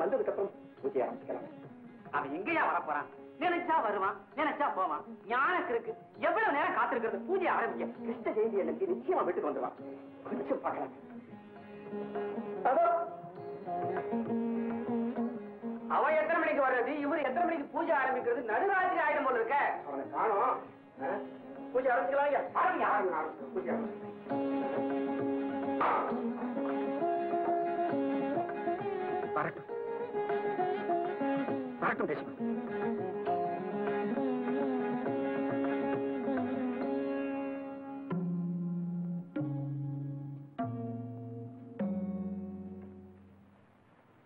எல்லாம் வந்ததுக்கு அப்புறம் பூஜை ஆரம்பிக்கலாம். அவன் எங்கேயா வரப்போறான்? நினைச்சா வருவான், நினைச்சா போவான். ஞானக்கு இருக்கு. எவ்வளவு நேரம் காத்திருக்கிறது? பூஜை ஆரம்பிக்க. கிருஷ்ண ஜெயந்தி அன்னைக்கு நிச்சயமா வீட்டுக்கு வந்துடுவான். கொஞ்சம் பார்க்கலாம். அவன் எத்தனை மணிக்கு வர்றது, இவரு எத்தனை மணிக்கு பூஜை ஆரம்பிக்கிறது? நடுராத்திரி ஆயிடும் போல இருக்க. அவனை காணோம். பூஜை ஆரம்பிக்கலாம். ஆரம்பிக்க பூஜை வரட்டும் வரட்டும் பேசுவோம்.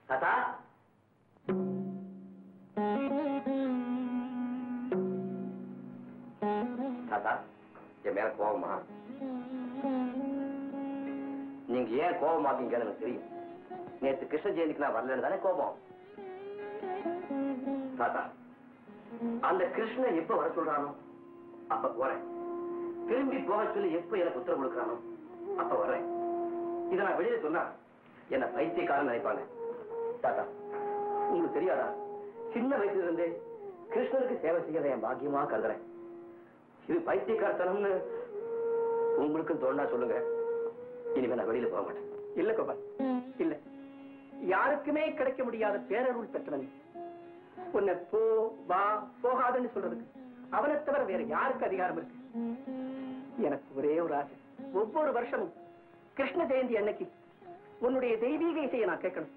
தாத்தா தாத்தா என் மேல கோபமா? நீங்க ஏன் கோபமாக்கீங்கன்னு எனக்கு தெரியும். நேற்று கிருஷ்ண ஜெயந்திக்கு நான் வரலன்னு தானே கோபம். தாத்தா அந்த கிருஷ்ணன் எப்ப வர சொல்றானோ அப்ப போறேன். திரும்பி போக சொல்லி எப்ப எனக்கு உத்தரவு கொடுக்கறானோ அப்ப வரேன். இதை நான் வெளியில சொன்னா என்ன பைத்தியக்காரன் நினைப்பாங்க. தாத்தா உங்களுக்கு தெரியாதா, சின்ன வயசுல இருந்தே கிருஷ்ணனுக்கு சேவை செய்யறத என் பாக்கியமா கருதுறேன். இது பைத்தியக்காரத்தனம்னு உங்களுக்கும் தோணுனா சொல்லுங்க. இனிமே நான் வெளியில போக மாட்டேன். இல்ல கோபால், இல்ல. யாருக்குமே கிடைக்க முடியாத பேரருள் பெற்றவன் உன்னை போ வா போகாதுன்னு சொல்றதுக்கு அவனை தவிர வேற யாருக்கு அதிகாரம் இருக்கு? எனக்கு ஒரே ஒரு ஆசை, ஒவ்வொரு வருஷமும் கிருஷ்ண ஜெயந்தி அன்னைக்கு உன்னுடைய தெய்வீக இசையை நான் கேட்கணும்.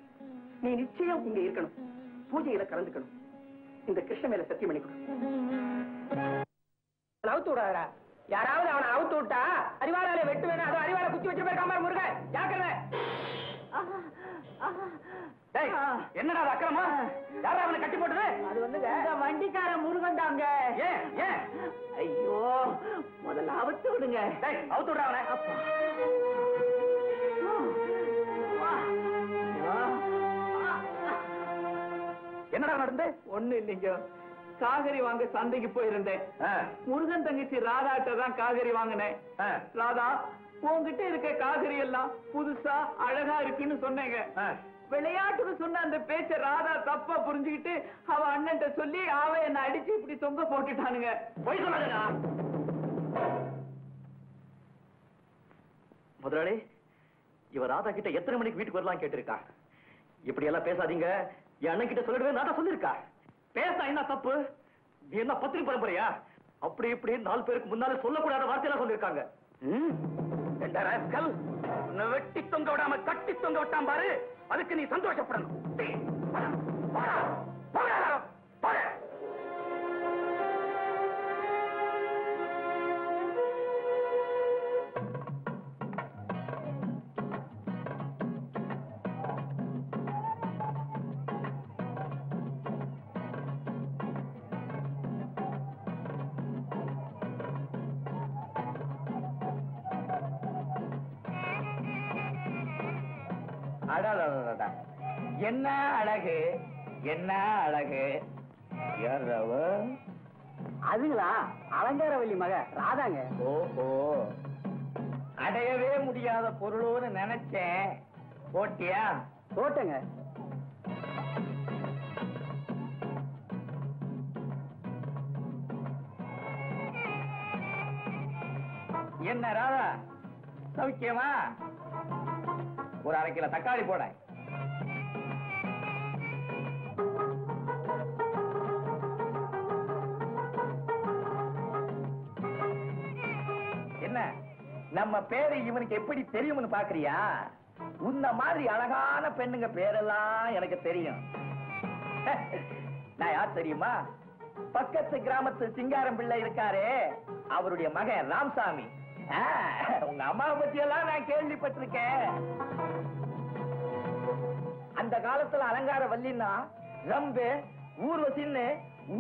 நீ நிச்சயம் இங்க இருக்கணும், பூஜையில கலந்துக்கணும். இந்த கிருஷ்ண மேல சத்தியம் பண்ணி கொடு. அவுத்து விடாதா? யாராவது அவனை அவுத்து விட்டா அறிவாளால வெட்டு வேணும். அதோ அறிவாளை குத்தி வச்சு போயிருக்காம முருகன் ஜாக்கிரதை. என்னடா அக்கிரமா? யாரா அவனை கட்டி போட்டது? அது வந்து வண்டிக்கார முருகன் தாங்க. ஏன்? ஐயோ, முதல்ல அவுத்து விடுங்க. அவுத்து விடுற அவனை. என்னடா நடந்து? ஒண்ணு இல்லைங்க, காகரி வாங்க சந்தைக்கு போயிருந்தேன். முருகன் தங்கச்சி ராதாட்ட தான் காகரி வாங்கினேன். ராதா, உங்ககிட்ட இருக்க காகரி எல்லாம் புதுசா அழகா இருக்குன்னு சொன்னேங்க. விளையாட்டுன்னு சொன்ன அந்த பேச்ச ராதா தப்பா புரிஞ்சுக்கிட்டு அவ அண்ணன்ட்ட சொல்லி அவ என்ன அடிச்சு இப்படி தொங்க போட்டுட்டானுங்க. போய் சொல்லாதடா முதலாளி. இவ ராதா கிட்ட எத்தனை மணிக்கு வீட்டுக்கு வரலாம் கேட்டிருக்கா. இப்படி எல்லாம் பேசாதீங்க, என் அண்ணன் கிட்ட சொல்லிடுவே. ராதா சொல்லிருக்கா. பேசா என்ன தப்பு? நீ என்ன பத்திரி பரம்பரையா? அப்படி இப்படி 4 பேருக்கு முன்னால சொல்லக்கூடாத வார்த்தையெல்லாம் சொல்லிருக்காங்க. வெட்டி தொங்க விடாம கட்டி தொங்க விட்டான் பாரு, அதுக்கு நீ சந்தோஷப்படணும். என்ன அழகு, என்ன அழகு. அதுங்களா அலங்காரவல்லி மக ராதாங்க. ஓஹோ, அடையவே முடியாத பொருளோன்னு நினைச்சேன். போட்டியா? போட்டங்க. என்ன ராதா, சௌக்கியமா? ஒரு 1/2 கிலோ தக்காளி போட. என்ன நம்ம பேரு இவனுக்கு எப்படி தெரியும்னு பாக்குறியா? உன்ன மாதிரி அழகான பெண்ணுங்க பேரெல்லாம் எனக்கு தெரியும். நான் யார் தெரியுமா? பக்கத்து கிராமத்து சிங்காரம் பிள்ளை இருக்காரே, அவருடைய மகன் ராமசாமி. உங்க அம்மாவை பத்தி எல்லாம் நான் கேள்விப்பட்டிருக்கேன். அந்த காலத்துல அலங்கார வல்லின்னா ரம்பு ஊர்வசின்னு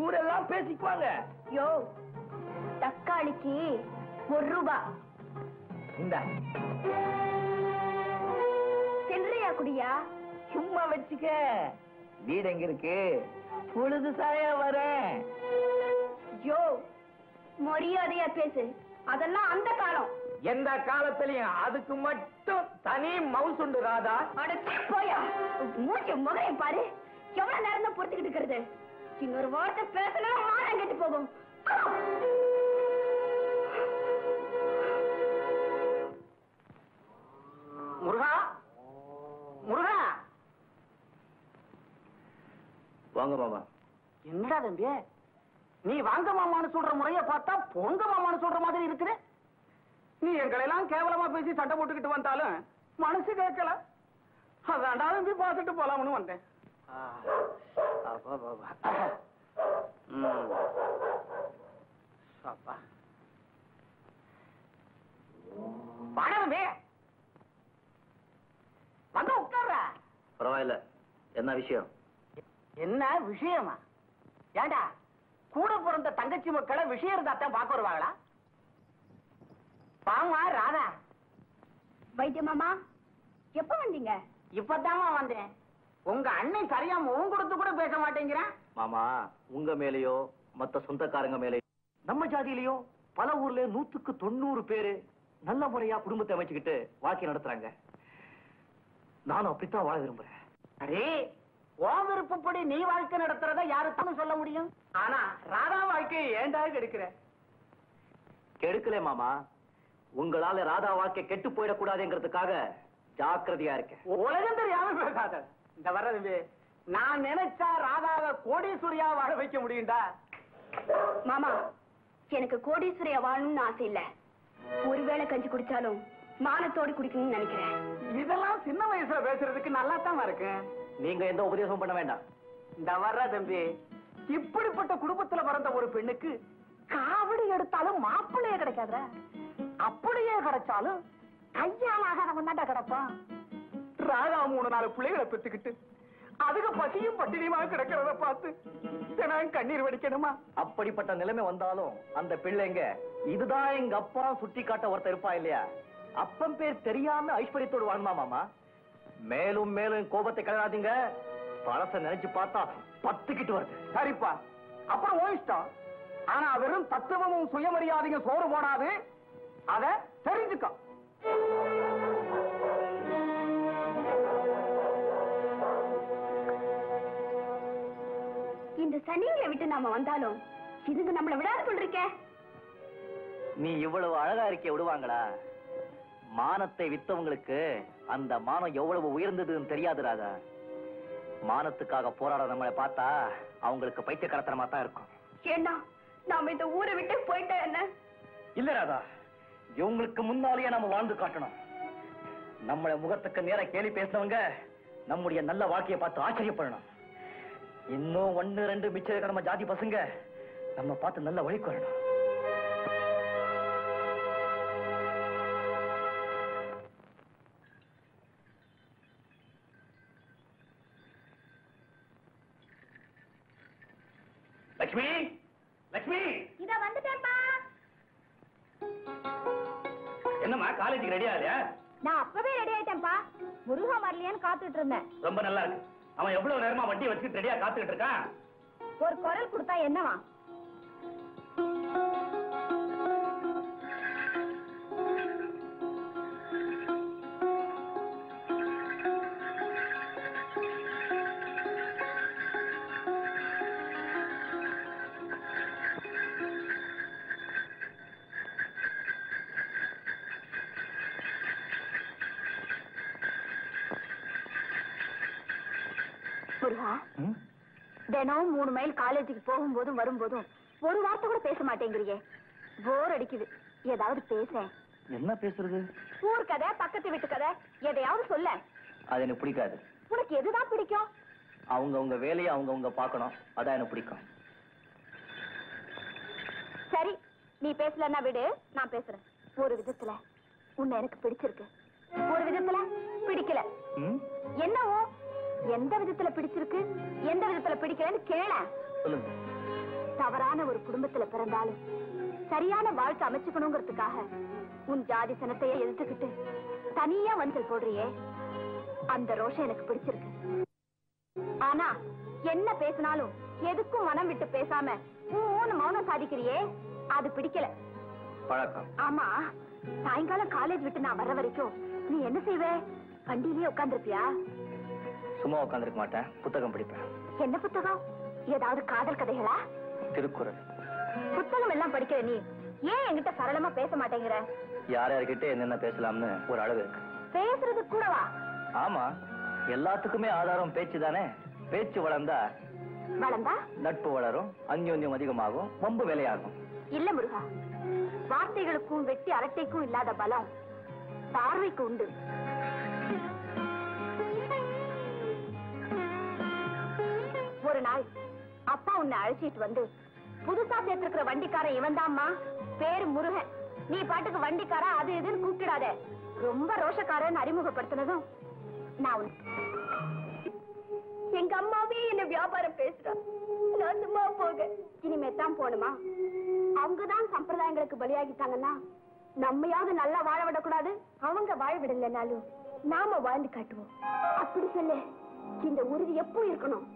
ஊரெல்லாம் பேசிக்குவாங்க. யோ, தக்காளிக்கு 1 ரூபாய். இந்த சென்றியா குடியா? சும்மா வச்சுக்க. வீடு எங்க இருக்கு? பொழுது சாயா வரேன். யோ, மரியாதையா பேசு. அதெல்லாம் அந்த காலம். எந்த காலத்திலையும் அதுக்கு மட்டும் தனி மவுசுண்டு ராதா. போயா, மூச்சு முகையை பாரு. எவ்வளவு நேரம் தான் பொறுத்துக்கிட்டு இருக்கிறது? இன்னொரு வார்த்தை பேசணும் மானம் கெட்டு போகும். முருகா, முருகா, வாங்க மாமா. என்னடா தம்பி, நீ வாங்க மாமான்னு சொல்ற முறைய பார்த்தா பொங்க மாமான்னு சொல்ற மாதிரி இருக்குது. நீ எங்களெல்லாம் கேவலமா பேசி சண்டை போட்டுக்கிட்டு வந்தாலும் மனசு கேட்கல. அதான்டா தம்பி பார்த்துட்டு போலாம்னு வந்தேன். தம்பி வந்து உட்கார்ற. பரவாயில்ல, என்ன விஷயம்? என்ன விஷயமா? ஏண்டா கூட பிறந்த தங்கச்சி மக்களை விஷயம் இருந்தாத்தான் பார்க்க வருவாங்களா? பாமா ராதா. வைத்திய மாமா, எப்ப வந்தீங்க? இப்பதாமா வந்தேன். உங்க அண்ணன் சரியா முகம் கொடுத்து கூட பேச மாட்டேங்கிறேன். மாமா, உங்க மேலேயோ மத்த சொந்தக்காரங்க மேலேயோ நம்ம ஜாதியிலயோ பல ஊர்ல 100க்கு 90 பேரு நல்ல முறையா குடும்பத்தை அமைச்சுக்கிட்டு வாழ்க்கை நடத்துறாங்க. நானும் அப்படித்தான் வாழ விரும்புறேன். அரே, உன் விருப்பப்படி நீ வாழ்க்கை நடத்துறத யாருக்கும் சொல்ல முடியும். ஆனா ராதா வாழ்க்கையை ஏண்டா கெடுக்கிற? கெடுக்கல மாமா, உங்களால ராதா வாழ்க்கை கெட்டு போயிடக்கூடாதுங்கிறதுக்காக ஜாக்கிரதையா இருக்கேன். உலகம் தெரியாம பேசாத. இந்த வர தம்பி, நான் நினைச்சா ராதாவை கோடீஸ்வரியா வாழ வைக்க முடியும்டா. மாமா, எனக்கு கோடீஸ்வரியா வாழணும்னு ஆசை இல்ல. ஒருவேளை கஞ்சி குடிச்சாலும் மானத்தோடு குடிக்கணும்னு நினைக்கிறேன். இதெல்லாம் சின்ன வயசுல பேசுறதுக்கு நல்லா தான் இருக்கு. நீங்க எந்த உபதேசம் பண்ண வேண்டாம். இந்த வர்ற தம்பி, இப்படிப்பட்ட குடும்பத்துல பிறந்த ஒரு பெண்ணுக்கு காவடி எடுத்தாலும் மாப்பிள்ளையே கிடைக்காத. அப்படியே கிடைச்சாலும் கையாலாக அவன் தாண்டா கிடப்பான். ராதா 3-4 பிள்ளைகளை பெற்றுக்கிட்டு அதுக்கு பசியும் பட்டினியுமா கிடக்கிறத பார்த்து நான் கண்ணீர் வடிக்கணுமா? அப்படிப்பட்ட நிலைமை வந்தாலும் அந்த பிள்ளைங்க இதுதான் எங்க அப்பா சுட்டி காட்ட ஒருத்தர் இருப்பா இல்லையா? அப்பன் பேர் தெரியாம ஐஸ்வர்யத்தோடு வாழ்மா மாமா. மேலும் மேலும் கோபத்தை கிளறாதீங்க. பழச நினைச்சு பார்த்தா 10 கிட்ட வருது. சரிப்பா, அப்புறம் ஓ இஷ்டம். ஆனா வெறும் தத்துவமும் சுயமரியாதையும் சோறு போடாது. அத தெரிஞ்சுக்க. இந்த சனிங்களை விட்டு நாம வந்தாலும் இதுங்க நம்மள விடாது கொண்டிருக்க. நீ இவ்வளவு அழகா இருக்க விடுவாங்களா? மானத்தை வித்தவங்களுக்கு அந்த மானம் எவ்வளவு உயர்ந்ததுன்னு தெரியாது ராதா. மானத்துக்காக போராட நம்மளை பார்த்தா அவங்களுக்கு பைத்தியக்காரத்தனமா தான் இருக்கும். ஏன்னா நாம இந்த ஊரை விட்டு போயிட்டா என்ன? இல்ல ராதா, இவங்களுக்கு முன்னாலேயே நம்ம வாழ்ந்து காட்டணும். நம்மள முகத்துக்கு நேர கேலி பேசினவங்க நம்முடைய நல்ல வாழ்க்கையை பார்த்து ஆச்சரியப்படணும். இன்னும் 1-2 மிச்சம் இருக்க நம்ம ஜாதி பசங்க நம்ம பார்த்து நல்ல வழிக்கு வரணும். லட்சுமி, லட்சுமி, இத வந்துட்டேன்ப்பா. என்னம்மா காலேஜுக்கு ரெடியா இல்லையா? நான் அப்பவே ரெடி ஆயிட்டேன்ப்பா. முருகா வரலையான்னு காத்துட்டு இருந்தேன். ரொம்ப நல்லா இருக்கு. அவன் எவ்வளவு நேரமா வண்டி வச்சுட்டு ரெடியா காத்துக்கிட்டு இருக்கான். ஒரு குரல் கொடுத்தா என்னவா? முருகா, தினம் 3 மைல் காலேஜுக்கு போகும்போதும் வரும்போதும் ஒரு வார்த்தை கூட பேச மாட்டேங்கிறியே. போர் அடிக்குது. ஏதாவது பேச. என்ன பேசுறது? ஊர் கதை, பக்கத்து வீட்டு கதை, எதையாவது சொல்ல. அது எனக்கு பிடிக்காது. உனக்கு எதுதான் பிடிக்கும்? அவங்க வேலையை அவங்க பார்க்கணும். அதான் எனக்கு பிடிக்கும். சரி, நீ பேசலன்னா விடு, நான் பேசுறேன். ஒரு விதத்துல உன்னை எனக்கு பிடிச்சிருக்கு, ஒரு விதத்துல பிடிக்கல. என்னவோ எந்த விதத்துல பிடிச்சிருக்கு, எந்த விதத்துல பிடிக்கலன்னு கேள. சொல்லுங்க. தவறான ஒரு குடும்பத்துல பிறந்தாலும் சரியான வாழ்க்கை அமைச்சுக்கணுங்கிறதுக்காக உன் ஜாதி சனத்தையே எதிர்த்துக்கிட்டு தனியா வஞ்சல் போடுறியே, அந்த ரோஷம் எனக்கு பிடிச்சிருக்கு. ஆனா என்ன பேசினாலும் எதுக்கும் மனம் விட்டு பேசாம மௌனம் சாதிக்கிறியே, அது பிடிக்கல. பழக்கம். ஆமா, சாயங்காலம் காலேஜ் விட்டு நான் வர்ற வரைக்கும் நீ என்ன செய்வே? வண்டியிலேயே உட்கார்ந்துருப்பியா? சும்மா உட்காந்துருக்க மாட்டேன், புத்தகம் படிப்பேன். என்ன புத்தகம்? ஏதாவது காதல் கதைகளா? திருக்குறள். புத்தகம் எல்லாம் படிக்கிற நீ ஏன் என்கிட்ட சரளமா பேச மாட்டேங்கிற? யார் யார்கிட்ட என்னென்ன பேசலாம்னு ஒரு அளவு இருக்கு. பேசுறது கூடவா? ஆமா, எல்லாத்துக்குமே ஆதாரம் பேச்சு தானே. பேச்சு வளர்ந்தா நட்பு வளரும், அந்யோன்யம் அதிகமாகும், வம்பு வேலையாகும். இல்ல முருகா, வார்த்தைகளுக்கும் வெட்டி அரட்டைக்கும் இல்லாத பலம் பார்வைக்கு உண்டு. ஒரு நாள் அப்பா உன்னை அழைச்சிட்டு வந்து, புதுசா சேர்த்திருக்கிற வண்டிக்காரன் இவன் தான்மா, பேரு முருகன், நீ பாட்டுக்கு வண்டிக்காரா அது இதுன்னு கூப்பிடாத, ரொம்ப ரோஷக்காரன் அறிமுகப்படுத்தினதும் நான் எங்க அம்மாவே என்ன வியாபாரம் பேசுறா, நான் சும்மா போக இனிமே தான் போணுமா? அவங்கதான் சம்பிரதாயங்களுக்கு பலியாகிட்டாங்கன்னா நம்மையாவது நல்லா வாழ விடக்கூடாது. அவங்க வாழ விடலைனாலும் நாம வாழ்ந்து காட்டுவோம். அப்படி சொல்லு, இந்த உறுதி எப்போ இருக்கணும்.